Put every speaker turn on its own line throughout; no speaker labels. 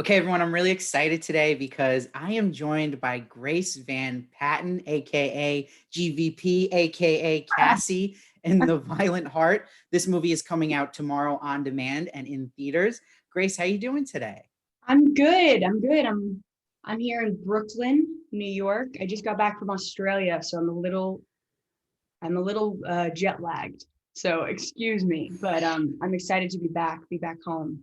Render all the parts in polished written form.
Okay, everyone, I'm really excited today because I am joined by Grace Van Patten, aka GVP, aka Cassie in The Violent Heart. This movie is coming out tomorrow on demand and in theaters. Grace, how you doing today?
I'm good. I'm good. I'm here in Brooklyn, New York. I just got back from Australia, so I'm a little jet lagged. So excuse me, but I'm excited to be back home.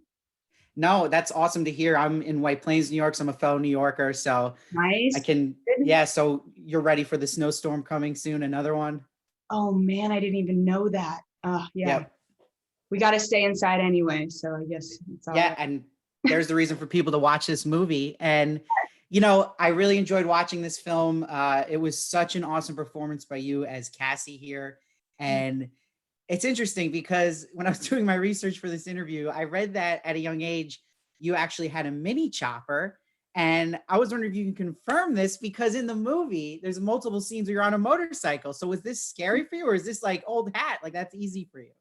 No, that's awesome to hear. I'm in White Plains, New York, so I'm a fellow New Yorker. So I
Nice.
can,
Good.
yeah, so you're ready for the snowstorm coming soon, another one?
Oh man, I didn't even know that. Yeah.
Yep.
We got to stay inside anyway, so I guess it's all
Yeah,
right.
and there's the reason for people to watch this movie. And I really enjoyed watching this film. It was such an awesome performance by you as Cassie here. And it's interesting because when I was doing my research for this interview, I read that at a young age, you actually had a mini chopper. And I was wondering if you can confirm this because in the movie, there's multiple scenes where you're on a motorcycle. So was this scary for you, or is this like old hat? Like that's easy for you?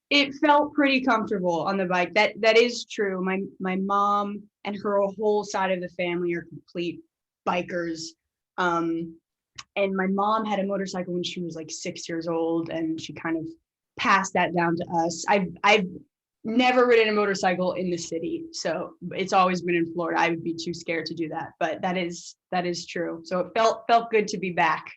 It felt pretty comfortable on the bike. That is true. My mom and her whole side of the family are complete bikers. Um, and my mom had a motorcycle when she was like 6 years old, and she kind of passed that down to us. I've never ridden a motorcycle in the city, so it's always been in Florida. I would be too scared to do that, but that is true. So it felt good to be back.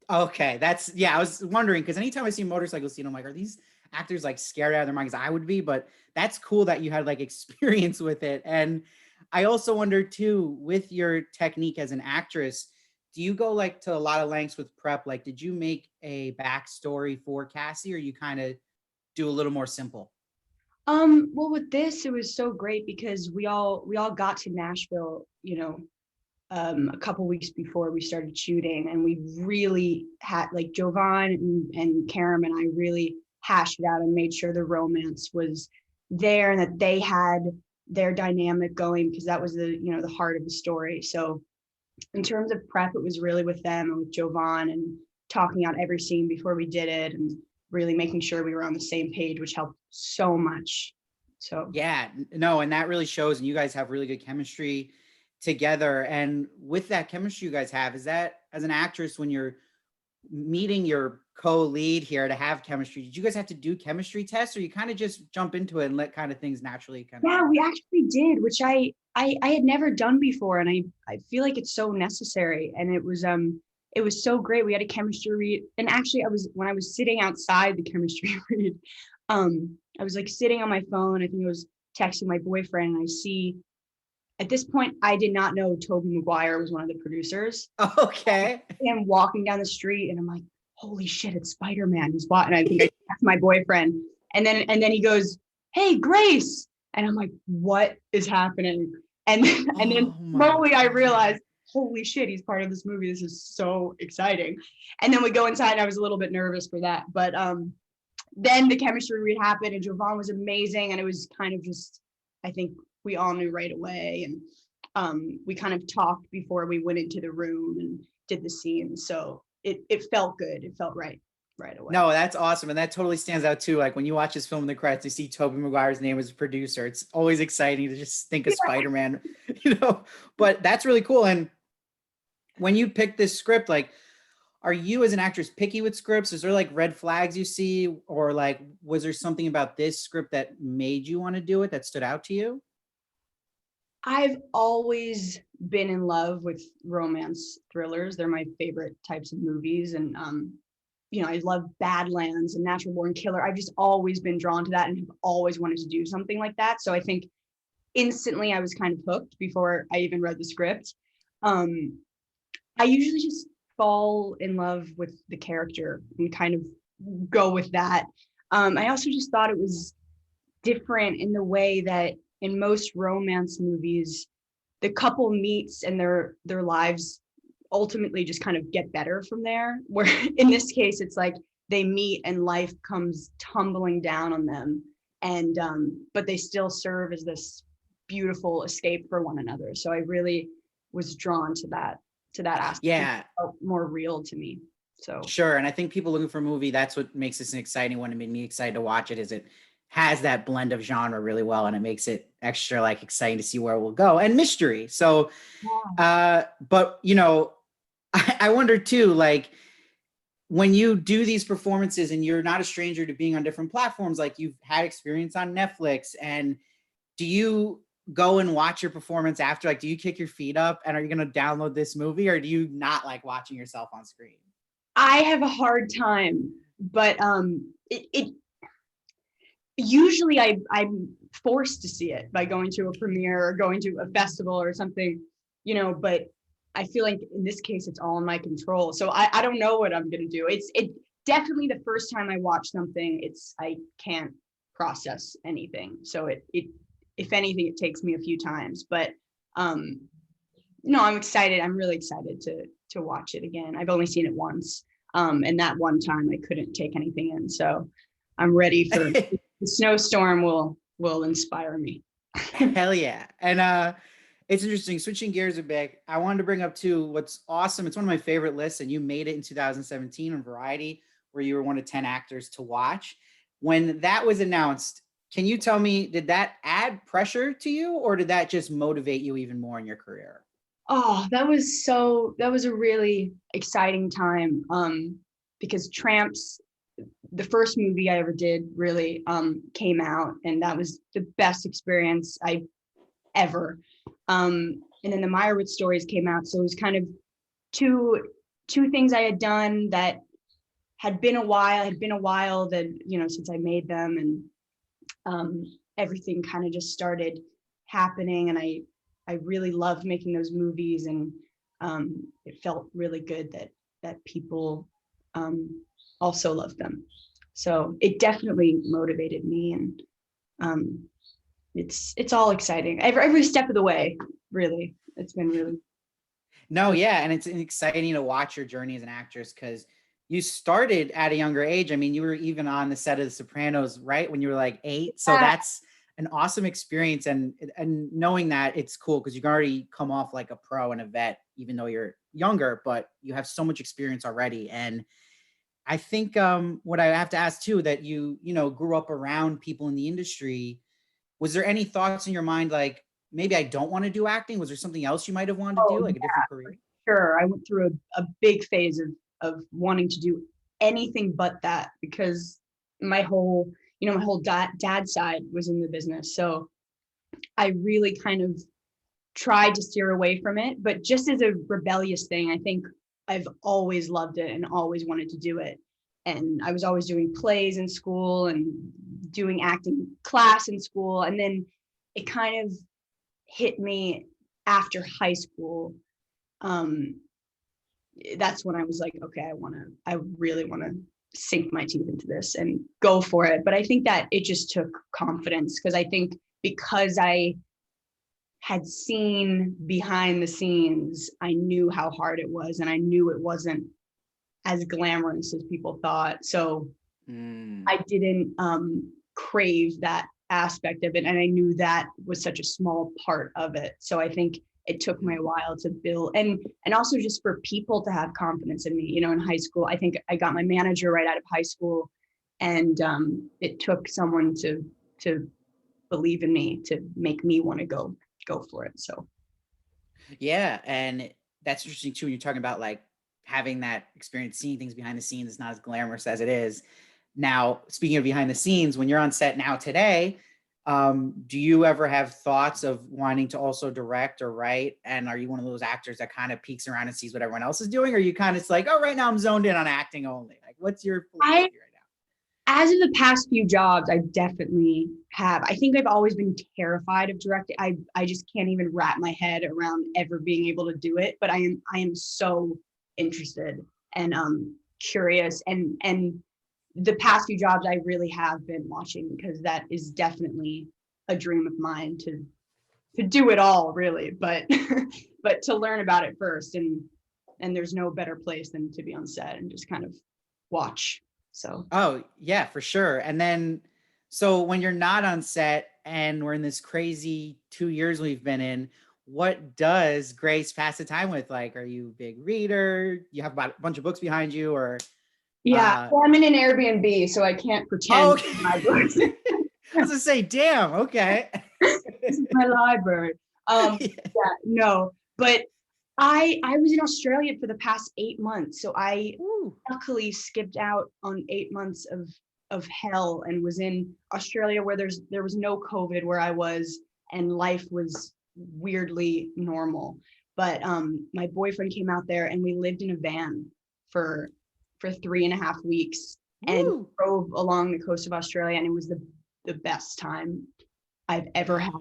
Okay, that's yeah. I was wondering because anytime I see a motorcycle scene, I'm like, are these actors like scared out of their minds? I would be, but that's cool that you had like experience with it. And I also wonder too, with your technique as an actress, do you go like to a lot of lengths with prep? Like, did you make a backstory for Cassie, or you kind of do a little more simple?
Well, with this, it was so great because we all got to Nashville, a couple weeks before we started shooting, and we really had like Jovan and Karam and I really hashed it out and made sure the romance was there and that they had their dynamic going because that was the heart of the story. So in terms of prep, it was really with them and with Jovan and talking out every scene before we did it and really making sure we were on the same page, which helped so much. So
Yeah, no, and that really shows, and you guys have really good chemistry together. And with that chemistry you guys have, is that as an actress when you're meeting your co-lead here to have chemistry, did you guys have to do chemistry tests, or you kind of just jump into it and let kind of things naturally kind of
yeah,
come?
we actually did, which I had never done before, and I feel like it's so necessary. And it was so great. We had a chemistry read, and actually, when I was sitting outside the chemistry read, I was like sitting on my phone. I think I was texting my boyfriend, and I see at this point I did not know Tobey Maguire was one of the producers.
Okay.
And walking down the street, and I'm like, holy shit, it's Spider-Man. He's bought, and I think I asked my boyfriend, and then he goes, "Hey, Grace," and I'm like, what is happening? And then
Oh my
slowly I
God.
realized, holy shit, he's part of this movie. This is so exciting. And then we go inside, and I was a little bit nervous for that, but then the chemistry read happened, and Jovan was amazing, and it was kind of just, I think we all knew right away, and we kind of talked before we went into the room and did the scene. So it felt good. It felt right away.
No, that's awesome. And that totally stands out too. Like when you watch this film in the credits, you see Tobey Maguire's name as a producer. It's always exciting to just think of Spider-Man, you know, but that's really cool. And when you pick this script, like, are you as an actress picky with scripts? Is there like red flags you see, or like was there something about this script that made you want to do it that stood out to you?
I've always been in love with romance thrillers. They're my favorite types of movies. And I love Badlands and Natural Born Killer. I've just always been drawn to that and have always wanted to do something like that. So I think instantly I was kind of hooked before I even read the script. Um, I usually just fall in love with the character and kind of go with that. I also just thought it was different in the way that in most romance movies, the couple meets and their lives ultimately just kind of get better from there. Where in this case, it's like they meet and life comes tumbling down on them, and but they still serve as this beautiful escape for one another. So I really was drawn to that aspect. It
Yeah,
felt more real to me. So
sure. And I think people looking for a movie, that's what makes this an exciting one and made me excited to watch it. Is it has that blend of genre really well, and it makes it extra like exciting to see where it will go, and mystery. So but you know, I wonder too, like when you do these performances and you're not a stranger to being on different platforms, like you've had experience on Netflix, and do you go and watch your performance after? Like, do you kick your feet up and are you going to download this movie, or do you not like watching yourself on screen?
I have a hard time, but it usually I'm forced to see it by going to a premiere or going to a festival or something, you know, but I feel like in this case it's all in my control. So I don't know what I'm gonna do. It definitely the first time I watch something, I can't process anything. So it if anything, it takes me a few times. But no, I'm excited. I'm really excited to watch it again. I've only seen it once. And that one time I couldn't take anything in. So I'm ready for the snowstorm will inspire me.
Hell yeah. And it's interesting, switching gears a bit. I wanted to bring up too what's awesome. It's one of my favorite lists, and you made it in 2017 on Variety, where you were one of 10 actors to watch. When that was announced, can you tell me, did that add pressure to you, or did that just motivate you even more in your career?
Oh, that was a really exciting time. Because Tramps, the first movie I ever did, really came out, and that was the best experience I ever. And then the Meyerowitz stories came out, so it was kind of two things I had done that had been a while that, you know, since I made them, and everything kind of just started happening, and I really loved making those movies, and it felt really good that people also loved them. So it definitely motivated me, and it's all exciting. Every step of the way, really. It's been really.
No, yeah, and it's exciting to watch your journey as an actress, because you started at a younger age. I mean, you were even on the set of The Sopranos, right, when you were like 8. So that's an awesome experience, and knowing that, it's cool because you can already come off like a pro and a vet, even though you're younger, but you have so much experience already. And I think what I have to ask too, that you know, grew up around people in the industry. Was there any thoughts in your mind like, maybe I don't want to do acting? Was there something else you might have wanted to
Oh
do, like a different
yeah, for
career?
sure. I went through a big phase of wanting to do anything but that, because my whole, you know, my whole dad side was in the business. So I really kind of tried to steer away from it, but just as a rebellious thing, I think I've always loved it and always wanted to do it. And I was always doing plays in school and doing acting class in school. And then it kind of hit me after high school. Um, that's when I was like, okay, I really want to sink my teeth into this and go for it. But I think that it just took confidence, because I think because I had seen behind the scenes, I knew how hard it was, and I knew it wasn't as glamorous as people thought. So I didn't crave that aspect of it, and I knew that was such a small part of it. So I think it took me a while to build, and also just for people to have confidence in me. You know, in high school, I think I got my manager right out of high school, and it took someone to believe in me to make me want to go for it. So
Yeah, and that's interesting too when you're talking about like having that experience, seeing things behind the scenes is not as glamorous as it is. Now, speaking of behind the scenes, when you're on set now today, do you ever have thoughts of wanting to also direct or write? And are you one of those actors that kind of peeks around and sees what everyone else is doing? Or are you kind of like, oh, right now I'm zoned in on acting only? Like, what's your philosophy right
as of the past few jobs, I definitely have. I think I've always been terrified of directing. I just can't even wrap my head around ever being able to do it. But I am so interested and curious, and the past few jobs I really have been watching, because that is definitely a dream of mine to do it all, really. But but to learn about it first, and there's no better place than to be on set and just kind of watch. So
now? Oh, yeah, for sure. And then, so when you're not on set and we're in this crazy 2 years we've been in, what does Grace pass the time with? Like, are you a big reader? You have about a bunch of books behind you, or
yeah,
uh
well, I'm in an Airbnb, so I can't
oh,
pretend
okay.
my books.
was gonna say, damn, okay.
This is my library.
Yeah.
Yeah, no, but I was in Australia for the past 8 months, so I
Ooh,
luckily skipped out on 8 months of hell and was in Australia where there was no COVID where I was, and life was weirdly normal. But my boyfriend came out there and we lived in a van for 3.5 weeks and
woo.
drove along the coast of Australia, and it was the best time I've ever had.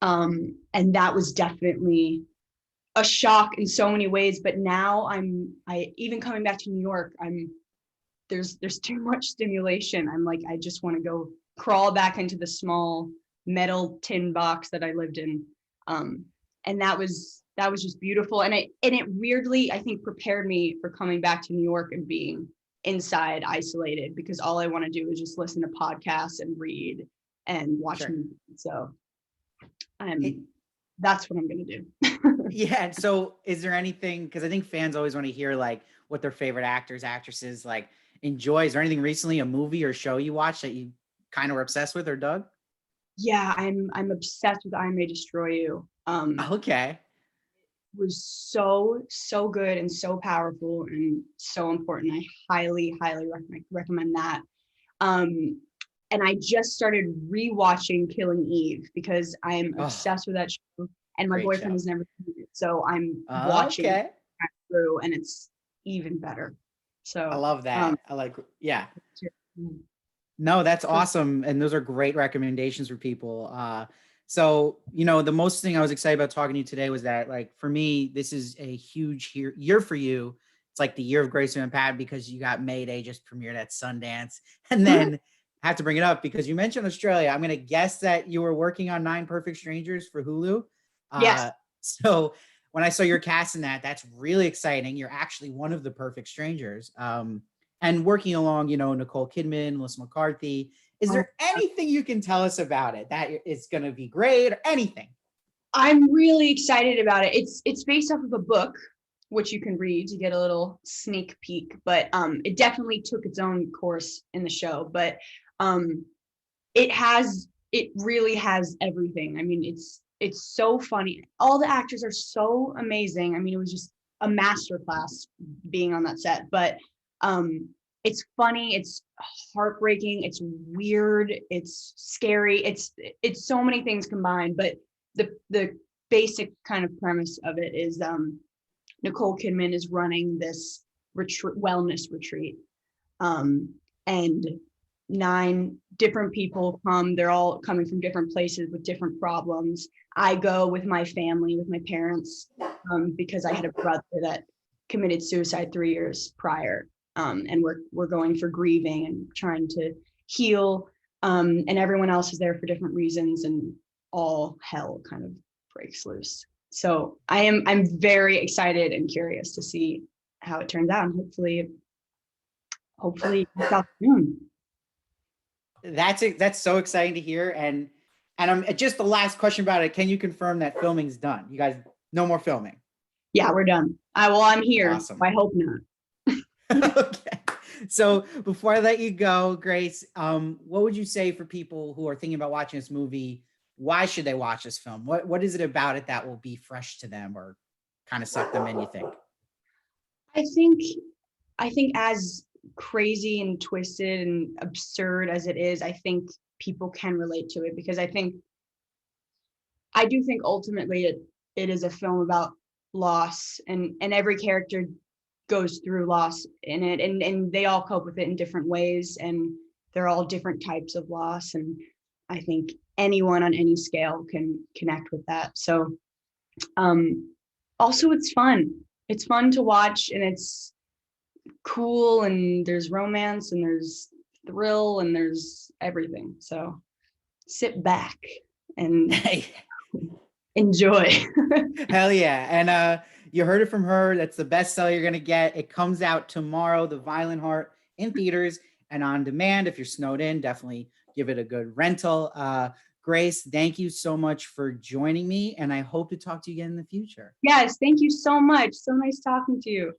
And that was definitely a shock in so many ways. But now I even coming back to New York, there's too much stimulation. I'm like, I just want to go crawl back into the small metal tin box that I lived in. And that was just beautiful. And it weirdly, I think, prepared me for coming back to New York and being inside isolated, because all I want to do is just listen to podcasts and read and watch
Sure.
movies. So
It-
that's what I'm gonna do.
yeah. And so is there anything, because I think fans always want to hear like what their favorite actors, actresses like enjoy. Is there anything recently, a movie or show you watched that you kind of were obsessed with or dug?
Yeah, I'm obsessed with I May Destroy You.
Okay.
Was so good and so powerful and so important. I highly recommend that. And I just started rewatching Killing Eve because I'm
Oh,
obsessed with that show, and my
great
boyfriend
show.
has never seen it, so I'm watching it
Okay.
through, and it's even better.
I
So
love that. I like, yeah.
mm,
No, that's
so
awesome. And those are great recommendations for people. So, the most thing I was excited about talking to you today was that, like, for me, this is a huge year for you. It's like the year of Grace Van Patten because you got Mayday just premiered at Sundance. And then I have to bring it up because you mentioned Australia. I'm going to guess that you were working on Nine Perfect Strangers for Hulu.
yes,
So when I saw your cast in that, that's really exciting. You're actually one of the perfect strangers. And working along, Nicole Kidman, Melissa McCarthy. Is
oh,
there anything you can tell us about it that it's going to be great or anything?
I'm really excited about it. It's based off of a book, which you can read to get a little sneak peek, but it definitely took its own course in the show. But um, it really has everything. I mean, it's so funny. All the actors are so amazing. I mean, it was just a masterclass being on that set. But it's funny, it's heartbreaking, it's weird, it's scary, it's so many things combined. But the basic kind of premise of it is Nicole Kidman is running this wellness retreat, and 9 different people come. They're all coming from different places with different problems. I go with my family, with my parents, because I had a brother that committed suicide 3 years prior, and we're going for grieving and trying to heal. And everyone else is there for different reasons, and all hell kind of breaks loose. So I'm very excited and curious to see how it turns out, and hopefully soon.
That's it. That's so exciting to hear. And I'm just the last question about it. Can you confirm that filming's done? You guys, no more filming.
Yeah, we're done. I'm here.
Awesome.
I hope not.
Okay. So before I let you go, Grace, what would you say for people who are thinking about watching this movie? Why should they watch this film? What is it about it that will be fresh to them or kind of suck them in, you think?
I think I think as crazy and twisted and absurd as it is, I think people can relate to it, because I do think ultimately it is a film about loss, and every character goes through loss in it, and they all cope with it in different ways, and they're all different types of loss, and I think anyone on any scale can connect with that. So also it's fun to watch, and it's cool, and there's romance, and there's thrill, and there's everything. So sit back and enjoy.
Hell yeah. And you heard it from her. That's the best seller you're gonna get. It comes out tomorrow, The Violent Heart, in theaters and on demand. If you're snowed in, definitely give it a good rental. Grace, thank you so much for joining me, and I hope to talk to you again in the future.
Yes, thank you so much. So nice talking to you.